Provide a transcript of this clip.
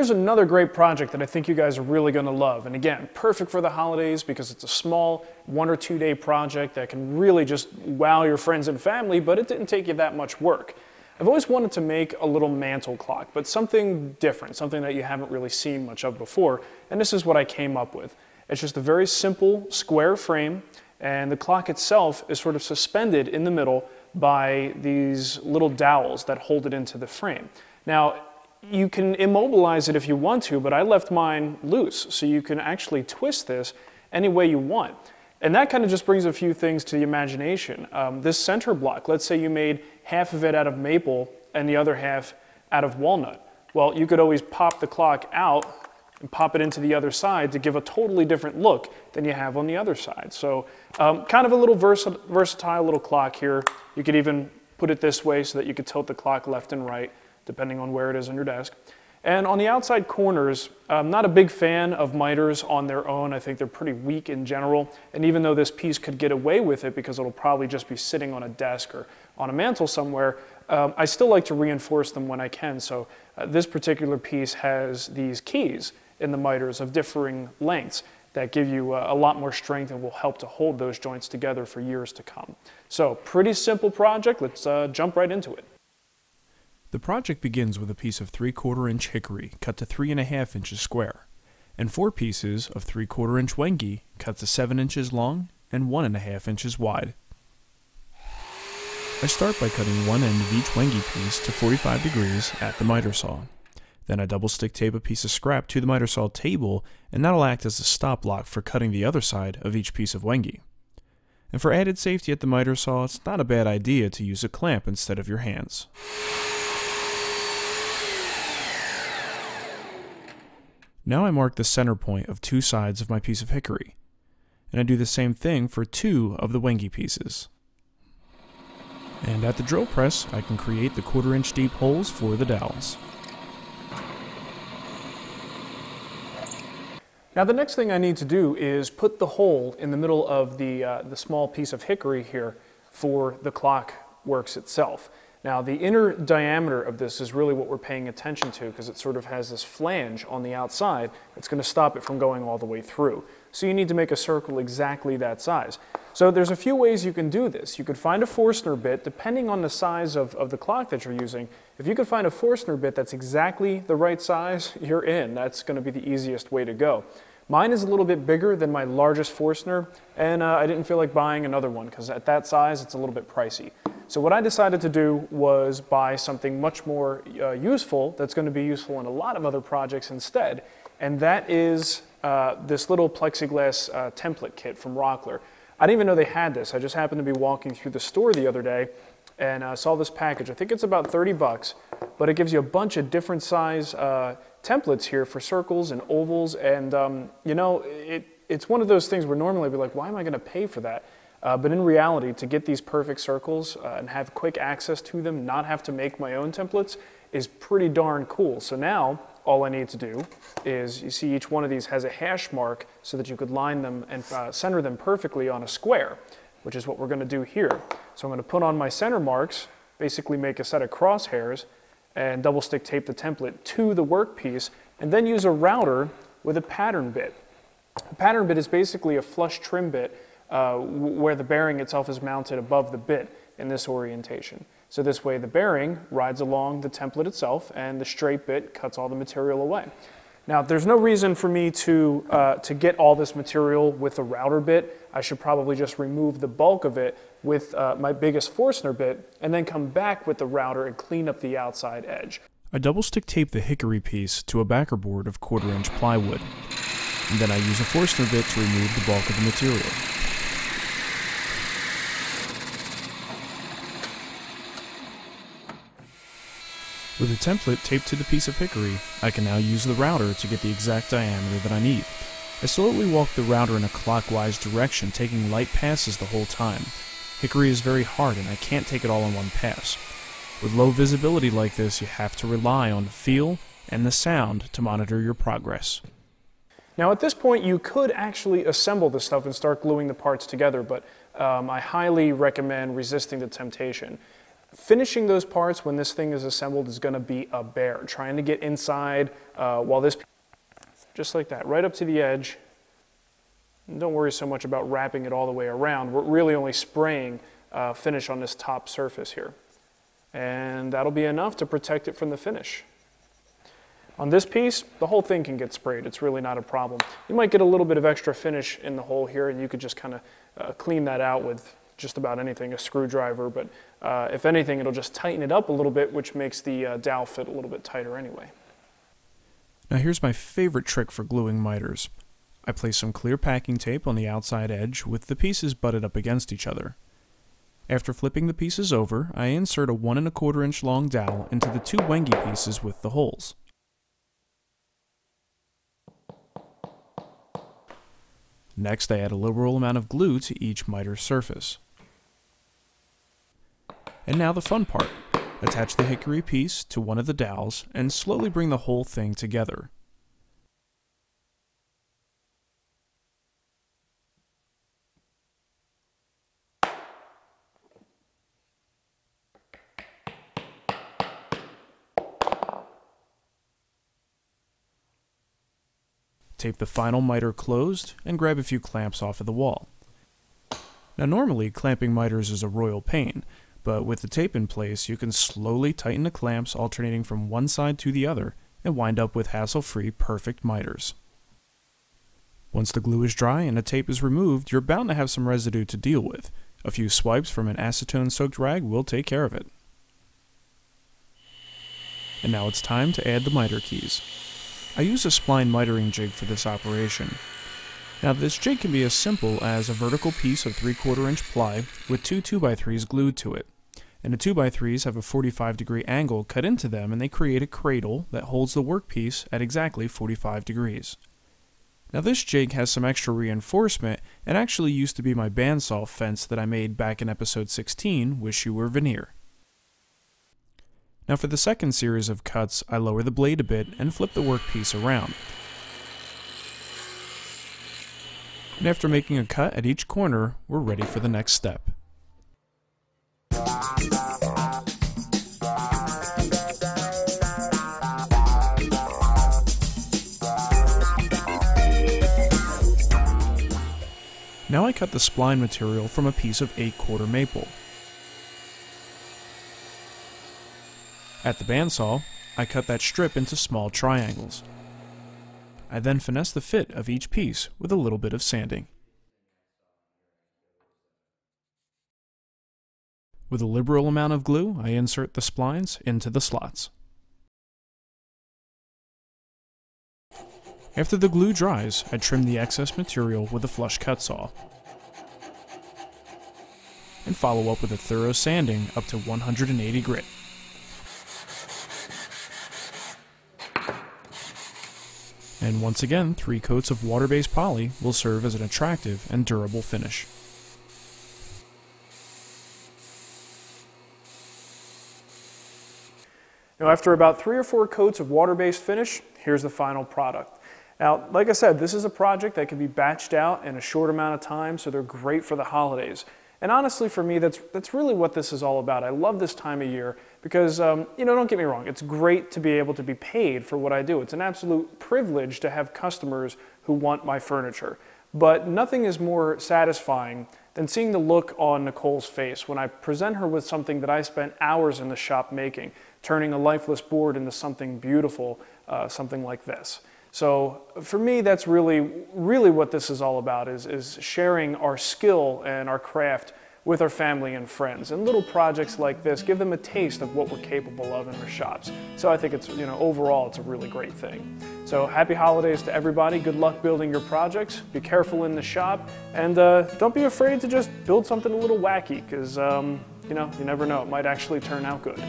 here's another great project that I think you guys are really going to love. And again, perfect for the holidays because it's a small 1 or 2 day project that can really just wow your friends and family, but it didn't take you that much work. I've always wanted to make a little mantle clock, but something different, something that you haven't really seen much of before, and this is what I came up with. It's just a very simple square frame, and the clock itself is sort of suspended in the middle by these little dowels that hold it into the frame. Now, you can immobilize it if you want to, but I left mine loose, so you can actually twist this any way you want. And that kind of just brings a few things to the imagination. This center block, let's say you made half of it out of maple and the other half out of walnut. Well, you could always pop the clock out and pop it into the other side to give a totally different look than you have on the other side. So kind of a little versatile little clock here. You could even put it this way so that you could tilt the clock left and right, depending on where it is on your desk. And on the outside corners, I'm not a big fan of miters on their own. I think they're pretty weak in general. And even though this piece could get away with it because it'll probably just be sitting on a desk or on a mantle somewhere, I still like to reinforce them when I can. So this particular piece has these keys in the miters of differing lengths that give you a lot more strength and will help to hold those joints together for years to come. So pretty simple project. Let's jump right into it. The project begins with a piece of 3/4 inch hickory cut to 3.5 inches square, and 4 pieces of 3/4 inch wengi cut to 7 inches long and 1.5 inches wide. I start by cutting one end of each wengi piece to 45 degrees at the miter saw. Then I double stick tape a piece of scrap to the miter saw table, and that'll act as a stop block for cutting the other side of each piece of wengi. And for added safety at the miter saw, it's not a bad idea to use a clamp instead of your hands. Now I mark the center point of 2 sides of my piece of hickory, and I do the same thing for 2 of the wengi pieces. And at the drill press, I can create the 1/4 inch deep holes for the dowels. Now the next thing I need to do is put the hole in the middle of the small piece of hickory here for the clock works itself. Now the inner diameter of this is really what we're paying attention to because it sort of has this flange on the outside that's going to stop it from going all the way through. So you need to make a circle exactly that size. So there's a few ways you can do this. You could find a Forstner bit, depending on the size of the clock that you're using. If you could find a Forstner bit that's exactly the right size, you're in. That's going to be the easiest way to go. Mine is a little bit bigger than my largest Forstner, and I didn't feel like buying another one because at that size it's a little bit pricey. So what I decided to do was buy something much more useful that's going to be useful in a lot of other projects instead, and that is this little plexiglass template kit from Rockler. I didn't even know they had this. I just happened to be walking through the store the other day and saw this package. I think it's about 30 bucks, but it gives you a bunch of different size templates here for circles and ovals, and you know, it's one of those things where normally I'd be like, why am I going to pay for that? But in reality, to get these perfect circles and have quick access to them, not have to make my own templates, is pretty darn cool. So now, all I need to do is, you see each one of these has a hash mark so that you could line them and center them perfectly on a square, which is what we're going to do here. So I'm going to put on my center marks, basically make a set of crosshairs, and double stick tape the template to the workpiece, and then use a router with a pattern bit. A pattern bit is basically a flush trim bit where the bearing itself is mounted above the bit in this orientation. So this way the bearing rides along the template itself and the straight bit cuts all the material away. Now there's no reason for me to get all this material with a router bit. I should probably just remove the bulk of it with my biggest Forstner bit and then come back with the router and clean up the outside edge. I double stick tape the hickory piece to a backer board of 1/4 inch plywood, and then I use a Forstner bit to remove the bulk of the material. With a template taped to the piece of hickory, I can now use the router to get the exact diameter that I need. I slowly walk the router in a clockwise direction, taking light passes the whole time. Hickory is very hard and I can't take it all in one pass. With low visibility like this, you have to rely on the feel and the sound to monitor your progress. Now at this point you could actually assemble this stuff and start gluing the parts together, but I highly recommend resisting the temptation. Finishing those parts when this thing is assembled is going to be a bear. Trying to get inside while this, just like that, right up to the edge. And don't worry so much about wrapping it all the way around. We're really only spraying finish on this top surface here. And that'll be enough to protect it from the finish. On this piece, the whole thing can get sprayed. It's really not a problem. You might get a little bit of extra finish in the hole here, and you could just kind of clean that out with just about anything, a screwdriver, but if anything, it'll just tighten it up a little bit, which makes the dowel fit a little bit tighter anyway. Now here's my favorite trick for gluing miters. I place some clear packing tape on the outside edge with the pieces butted up against each other. After flipping the pieces over, I insert a 1 1/4 inch long dowel into the 2 Wengi pieces with the holes. Next, I add a liberal amount of glue to each miter surface. And now the fun part. Attach the hickory piece to one of the dowels and slowly bring the whole thing together. Tape the final miter closed and grab a few clamps off of the wall. Now normally clamping miters is a royal pain, but with the tape in place you can slowly tighten the clamps alternating from one side to the other and wind up with hassle-free perfect miters. Once the glue is dry and the tape is removed, you're bound to have some residue to deal with. A few swipes from an acetone-soaked rag will take care of it. And now it's time to add the miter keys. I use a spline mitering jig for this operation. Now this jig can be as simple as a vertical piece of 3/4 inch ply with 2 2x3s glued to it. And the 2x3s have a 45-degree angle cut into them, and they create a cradle that holds the workpiece at exactly 45 degrees. Now this jig has some extra reinforcement and actually used to be my bandsaw fence that I made back in episode 16, Wish You Were Veneer. Now for the second series of cuts, I lower the blade a bit and flip the workpiece around. And after making a cut at each corner, we're ready for the next step. Now I cut the spline material from a piece of 8/4 maple. At the bandsaw, I cut that strip into small triangles. I then finesse the fit of each piece with a little bit of sanding. With a liberal amount of glue, I insert the splines into the slots. After the glue dries, I trim the excess material with a flush cut saw, and follow up with a thorough sanding up to 180 grit. And once again, 3 coats of water-based poly will serve as an attractive and durable finish. Now after about 3 or 4 coats of water-based finish, here's the final product. Now, like I said, this is a project that can be batched out in a short amount of time, so they're great for the holidays. And honestly, for me, that's really what this is all about. I love this time of year because, don't get me wrong, it's great to be able to be paid for what I do. It's an absolute privilege to have customers who want my furniture. But nothing is more satisfying than seeing the look on Nicole's face when I present her with something that I spent hours in the shop making, turning a lifeless board into something beautiful, something like this. So for me, that's really what this is all about, is sharing our skill and our craft with our family and friends. And little projects like this give them a taste of what we're capable of in our shops. So I think it's, overall, it's a really great thing. So happy holidays to everybody. Good luck building your projects. Be careful in the shop. And don't be afraid to just build something a little wacky, because, you never know. It might actually turn out good.